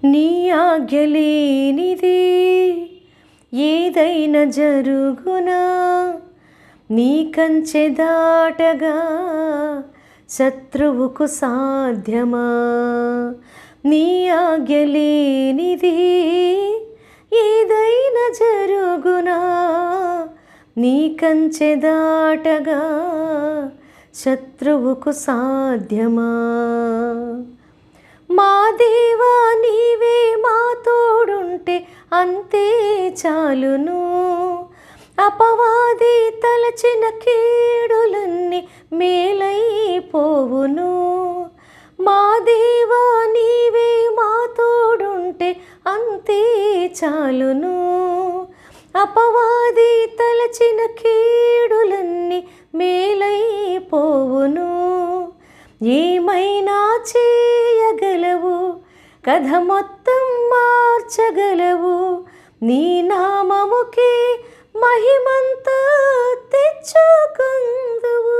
నీ ఆజ్ఞలేనిది ఏదైనా జరుగునా, నీ కంచె దాటగా శత్రువుకు సాధ్యమా. నీ ఆజ్ఞలేనిది ఏదైనా జరుగునా, నీ కంచె దాటగా శత్రువుకు సాధ్యమా. మా దేవా నీవే మా తోడుంటే అంతే చాలును, అపవాది తలచిన కీడులన్నీ మేలైపోవును. మా దేవా నీవే మా తోడుంటే అంతే చాలును, అపవాది తలచిన కీడులన్నీ మేలైపోవును. ఏమైనా చేయగలవు, కథ మొత్తం మార్చగలవు, నీ నామముకే మహిమంతా తెచ్చుకుందువు.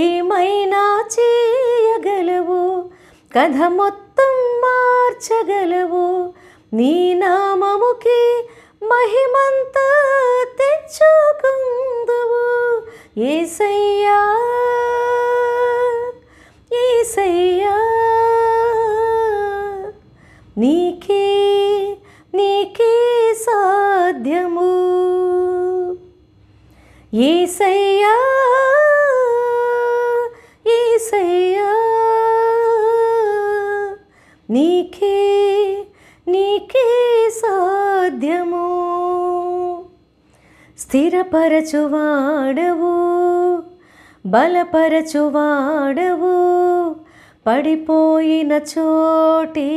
ఏమైనా చేయగలవు, కథ మొత్తం మార్చగలవు, నీ నామముకే మహిమంతా తెచ్చుకుందువు. యేసయ్యా యేసయ్యా, నీకే నీకే సాధ్యము. యేసయ్యా యేసయ్యా, నీకే నీకే సాధ్యము. స్థిరపరచువాడవు, బలపరచువాడవు, పడిపోయిన చోటి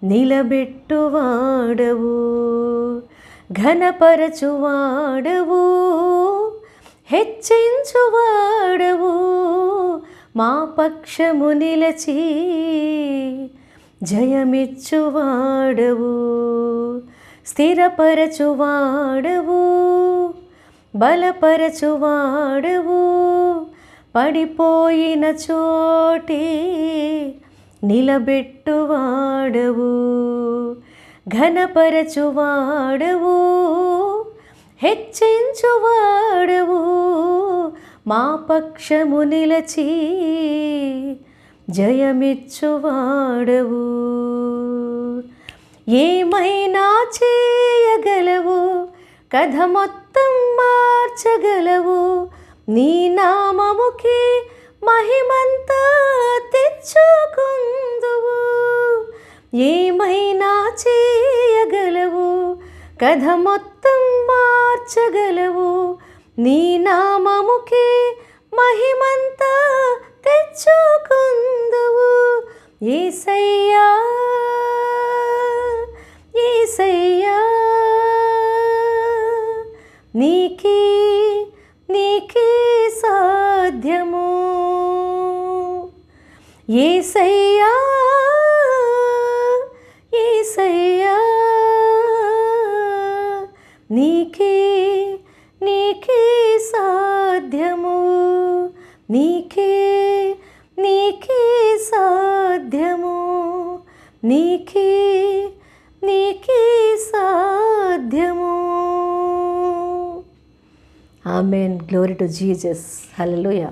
నిలబెట్టువాడవు. ఘనపరచువాడవు, హెచ్చించువాడవు, మా పక్షము నిలచి జయమిచ్చువాడవు. స్థిరపరచువాడవు, బలపరచువాడవు, పడిపోయిన చోటి నిలబెట్టువాడవు. ఘనపరచువాడవు, హెచ్చించువాడవు, మా పక్షము నిలచి జయమిచ్చువాడవు. ఏమైనా చేయగలవు, కథ మొత్తం మార్చగలవు, నీ నామముకే మహిమంతా తెచ్చుకుందువు. ఏమైనా చేయగలవు, కథ మొత్తం మార్చగలవు, నీ నామముకే మహిమంతా తెచ్చుకుందువు. యేసయ్యా యేసయ్యా, నీకే నీకే సాధ్యము. యేసయ్యా యేసయ్యా, నీకే నీకే సాధ్యము. నీకే నీకే సాధ్యము. నీకే నీకే సాధ్యము. Amen. Glory to Jesus. Hallelujah.